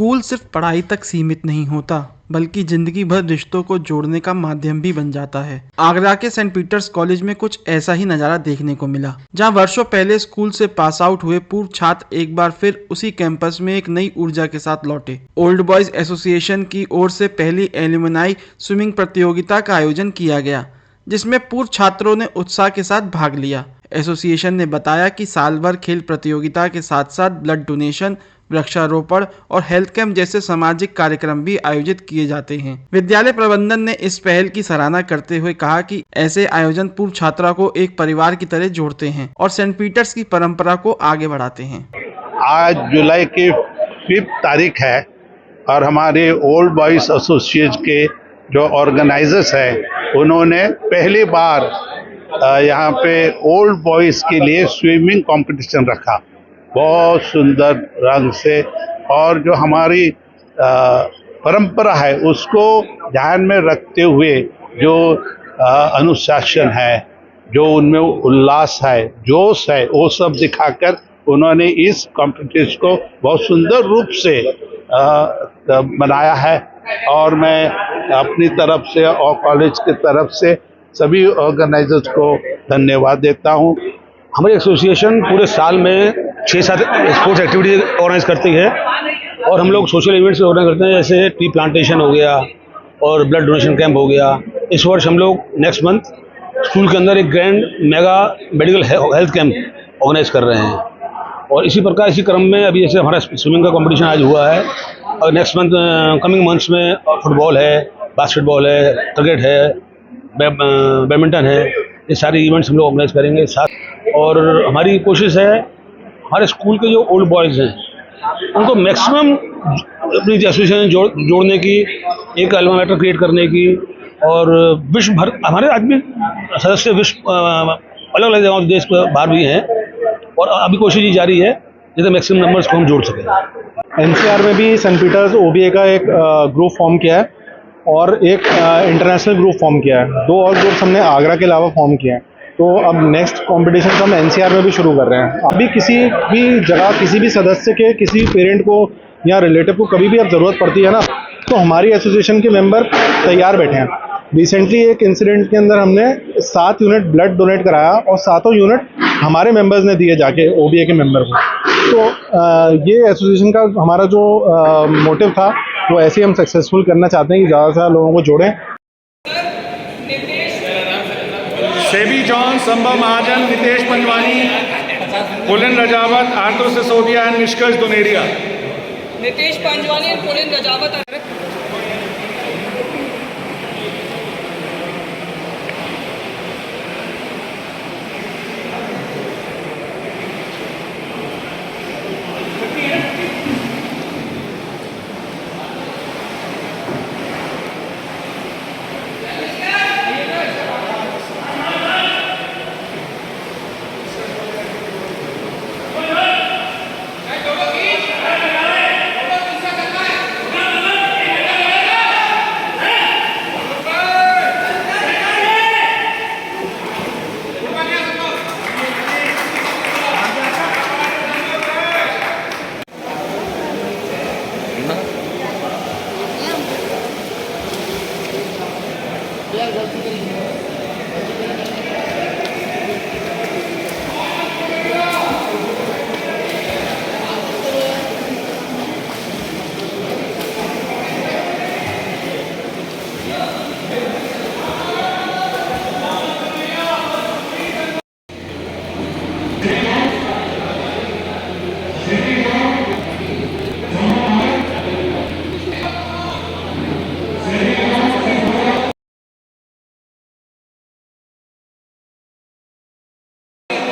School सिर्फ पढ़ाई तक सीमित नहीं होता बल्कि जिंदगी भर रिश्तों को जोड़ने का माध्यम भी बन जाता है। आगरा के सेंट पीटर्स कॉलेज में कुछ ऐसा ही नजारा देखने को मिला, जहां वर्षों पहले स्कूल से पास आउट हुए पूर्व छात्र एक बार फिर उसी कैंपस में एक नई ऊर्जा के साथ लौटे। ओल्ड बॉयज एसोसिएशन की ओर से पहली एल्यूमनाई स्विमिंग प्रतियोगिता का आयोजन किया गया, जिसमें पूर्व छात्रों ने उत्साह के साथ भाग लिया। एसोसिएशन ने बताया कि साल भर खेल प्रतियोगिता के साथ साथ ब्लड डोनेशन, वृक्षारोपण और हेल्थ कैंप जैसे सामाजिक कार्यक्रम भी आयोजित किए जाते हैं। विद्यालय प्रबंधन ने इस पहल की सराहना करते हुए कहा कि ऐसे आयोजन पूर्व छात्रा को एक परिवार की तरह जोड़ते हैं और सेंट पीटर्स की परंपरा को आगे बढ़ाते हैं। आज जुलाई की 5 तारीख है और हमारे ओल्ड बॉयज एसोसिएशन के जो ऑर्गेनाइजर्स हैं उन्होंने पहली बार यहाँ पे ओल्ड बॉयज के लिए स्विमिंग कंपटीशन रखा, बहुत सुंदर रंग से। और जो हमारी परंपरा है उसको ध्यान में रखते हुए जो अनुशासन है, जो उनमें उल्लास है, जोश है, वो सब दिखाकर उन्होंने इस कॉम्पिटिशन को बहुत सुंदर रूप से बनाया है। और मैं अपनी तरफ से और कॉलेज की तरफ से सभी ऑर्गेनाइजर्स को धन्यवाद देता हूँ। हमारी एसोसिएशन पूरे साल में 6-7 स्पोर्ट्स एक्टिविटीज ऑर्गेनाइज करती है और हम लोग सोशल इवेंट्स ऑर्गेनाइज करते हैं, जैसे ट्री प्लांटेशन हो गया और ब्लड डोनेशन कैंप हो गया। इस वर्ष हम लोग नेक्स्ट मंथ स्कूल के अंदर एक grand mega medical health camp organise कर रहे हैं। और इसी प्रकार इसी क्रम में अभी जैसे हमारा स्विमिंग का कंपटीशन आज हुआ है और नेक्स्ट मंथ कमिंग मंथ्स में फुटबॉल है, बास्केटबॉल है, क्रिकेट है, बैडमिंटन है, ये सारे इवेंट्स हम लोग ऑर्गेनाइज करेंगे साथ। और हमारी कोशिश है हमारे स्कूल के जो ओल्ड बॉयज़ हैं उनको मैक्सिमम अपनी एसोसिएशन जोड़ने की, एक अल्मा मैटर क्रिएट करने की। और विश्व भर हमारे आदमी सदस्य विश्व अलग अलग जगहों देश के बाहर भी हैं और अभी कोशिश ये जारी है जिससे मैक्सिमम नंबर्स को हम जोड़ सकें। एनसीआर में भी सेंट पीटर्स ओबीए का एक ग्रुप फॉर्म किया है और एक इंटरनेशनल ग्रुप फॉर्म किया है। 2 और ग्रुप्स हमने आगरा के अलावा फॉर्म किए हैं। तो अब नेक्स्ट कंपटीशन हम एनसीआर में भी शुरू कर रहे हैं। अभी किसी भी जगह किसी भी सदस्य के किसी पेरेंट को या रिलेटिव को कभी भी अब ज़रूरत पड़ती है ना, तो हमारी एसोसिएशन के मेंबर तैयार बैठे हैं। रिसेंटली एक इंसिडेंट के अंदर हमने 7 यूनिट ब्लड डोनेट कराया और 7 यूनिट हमारे मेंबर्स ने दिए जाके ओबीए के मेंबर को। तो ये एसोसिएशन का हमारा जो मोटिव था वो ऐसे ही हम सक्सेसफुल करना चाहते हैं कि ज़्यादा से ज़्यादा लोगों को जोड़ें। Sebi John, Sambhav Mahajan, Nitesh Panjwani, Pulin Rajawat, Artur Sisodia and Nishkarsh Duneria. Nitesh Panjwani and Pulin Rajawat.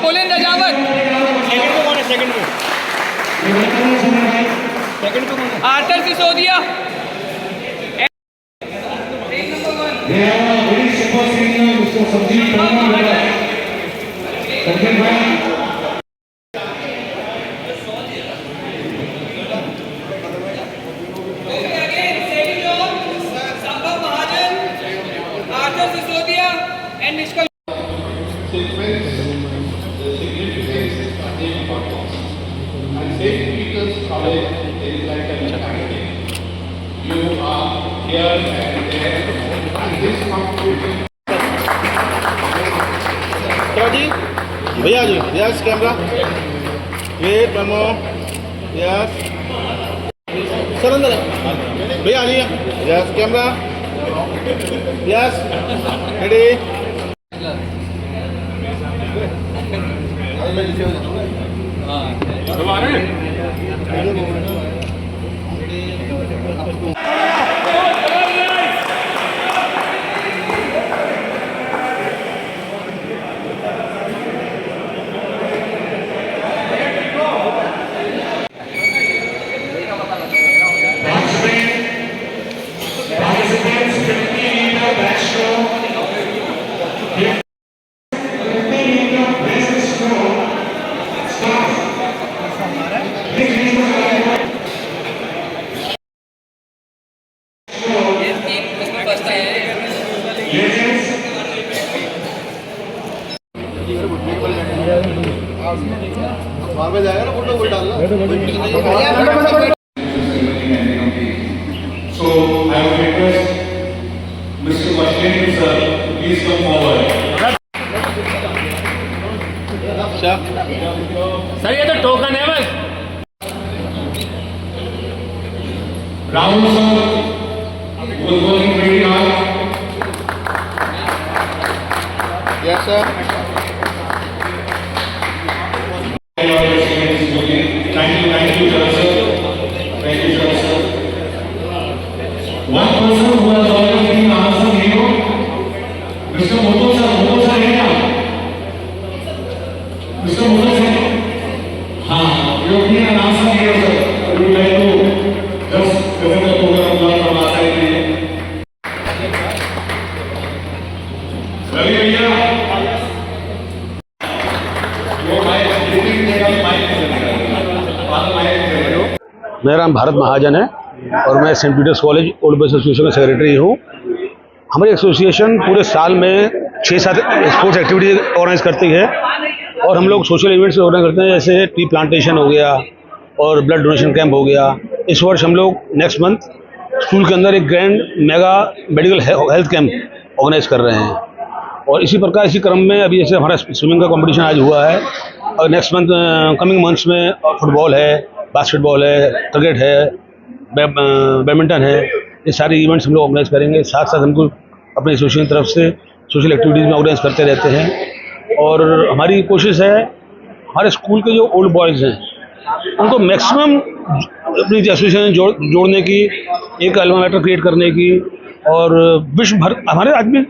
Pulin Rajawat. Second को Artur Sisodia. Sambhav Mahajan, Artur Sisodia and Nishkarsh. St. Peter's College is like a जी भैया जी yes camera wait one more yes sir अंदर भैया आ जाइए यस कैमरा यस रेडी बार में जाएगा ना फोटो कोई डालना So I would request Mr. Vashwani sir to please come forward. Sir ये तो टोकन है बस Rahul sir was working very hard. Yes sir Thank you, sir. Thank you, sir. One person who has always been an unsung hero, Mr. Moto sir. Moto sir है क्या? Mr. Moto sir. हाँ, you have been an unsung hero, sir. I would like to just present the program from our side. Ravi भैया, वो mic लिखने का mic मेरा नाम भारत महाजन है और मैं Saint Peter's College Old Boys Association का सेक्रेटरी हूँ। हमारी एसोसिएशन पूरे साल में 6-7 स्पोर्ट्स एक्टिविटीज ऑर्गेनाइज करती है और हम लोग सोशल इवेंट्स ऑर्गेनाइज करते हैं, जैसे ट्री प्लांटेशन हो गया और ब्लड डोनेशन कैंप हो गया। इस वर्ष हम लोग नेक्स्ट मंथ स्कूल के अंदर एक grand mega medical health camp organise कर रहे हैं और इसी प्रकार इसी क्रम में अभी जैसे हमारा स्विमिंग का कंपटीशन आज हुआ है और नेक्स्ट मंथ कमिंग मंथ्स में फुटबॉल है, बास्केटबॉल है, क्रिकेट है, बैडमिंटन है, ये सारे इवेंट्स हम लोग ऑर्गेनाइज करेंगे। साथ साथ हमको अपनी एसोसिएशन की तरफ से सोशल एक्टिविटीज़ में ऑर्गेनाइज करते रहते हैं और हमारी कोशिश है हमारे स्कूल के जो ओल्ड बॉयज़ हैं उनको मैक्सिमम अपनी एसोसिएशन जोड़ने की, एक अल्मा मैटर क्रिएट करने की और विश्व भर हमारे आदमी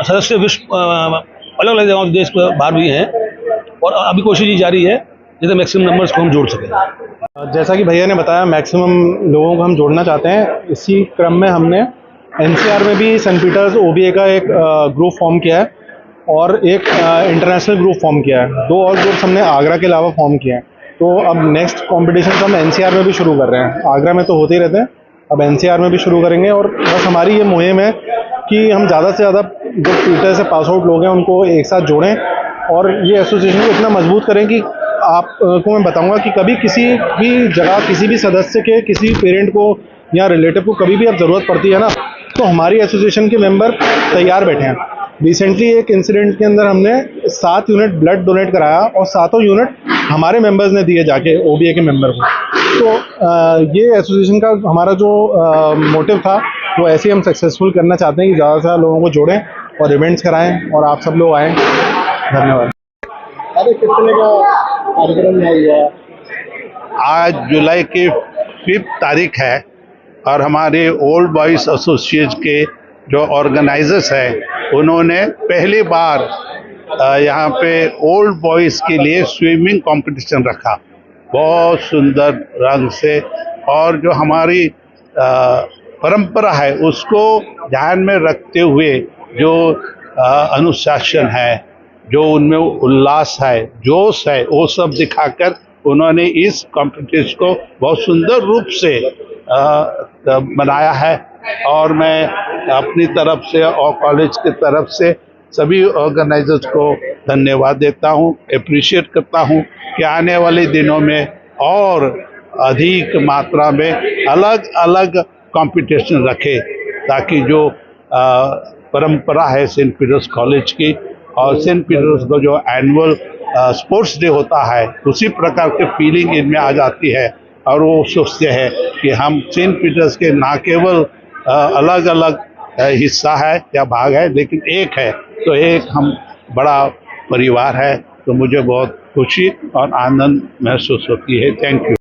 सदस्य विश्व अलग अलग जगहों देश बाहर भी हैं और अभी कोशिश ये जारी है जितने मैक्सिमम नंबर्स को हम जोड़ सकें। जैसा कि भैया ने बताया, मैक्सिमम लोगों को हम जोड़ना चाहते हैं। इसी क्रम में हमने एनसीआर में भी सेंट पीटर्स ओबीए का एक ग्रुप फॉर्म किया है और एक इंटरनेशनल ग्रुप फॉर्म किया है। 2 और ग्रुप्स हमने आगरा के अलावा फॉर्म किए हैं। तो अब नेक्स्ट कॉम्पिटिशन हम एनसीआर में भी शुरू कर रहे हैं। आगरा में तो होते ही रहते हैं, अब एनसीआर में भी शुरू करेंगे और बस हमारी ये मुहिम है कि हम ज़्यादा से ज़्यादा जो पीटर से पास आउट लोग हैं उनको एक साथ जोड़ें और ये एसोसिएशन को इतना मजबूत करें कि आपको मैं बताऊंगा कि कभी किसी भी जगह किसी भी सदस्य के किसी पेरेंट को या रिलेटिव को कभी भी अब ज़रूरत पड़ती है ना, तो हमारी एसोसिएशन के मेंबर तैयार बैठे हैं। रिसेंटली एक इंसिडेंट के अंदर हमने 7 यूनिट ब्लड डोनेट कराया और 7 यूनिट हमारे मेंबर्स ने दिए जाके ओबीए के मेंबर को। तो ये एसोसिएशन का हमारा जो मोटिव था वो ऐसे ही हम सक्सेसफुल करना चाहते हैं कि ज़्यादा से ज़्यादा लोगों को जोड़ें और इवेंट्स कराएं और आप सब लोग आएँ। धन्यवाद। अरे कितने का कार्यक्रम हुआ? आज जुलाई की 5 तारीख है और हमारे ओल्ड बॉयज एसोसिएशन के जो ऑर्गेनाइजर्स हैं उन्होंने पहली बार यहाँ पे ओल्ड बॉयज़ के लिए स्विमिंग कंपटीशन रखा, बहुत सुंदर रंग से। और जो हमारी परंपरा है उसको ध्यान में रखते हुए जो अनुशासन है, जो उनमें उल्लास है, जोश है, वो सब दिखाकर उन्होंने इस कॉम्पिटिशन को बहुत सुंदर रूप से बनाया है। और मैं अपनी तरफ से और कॉलेज की तरफ से सभी ऑर्गेनाइजर्स को धन्यवाद देता हूँ, अप्रिशिएट करता हूँ कि आने वाले दिनों में और अधिक मात्रा में अलग अलग कंपटीशन रखे, ताकि जो परंपरा है सेंट पीटर्स कॉलेज की और सेंट पीटर्स का जो एनुअल स्पोर्ट्स डे होता है, उसी प्रकार के फीलिंग इनमें आ जाती है और वो सोचते हैं कि हम सेंट पीटर्स के ना केवल अलग अलग हिस्सा है या भाग है, लेकिन एक है, तो एक हम बड़ा परिवार है। तो मुझे बहुत खुशी और आनंद महसूस होती है। Thank you.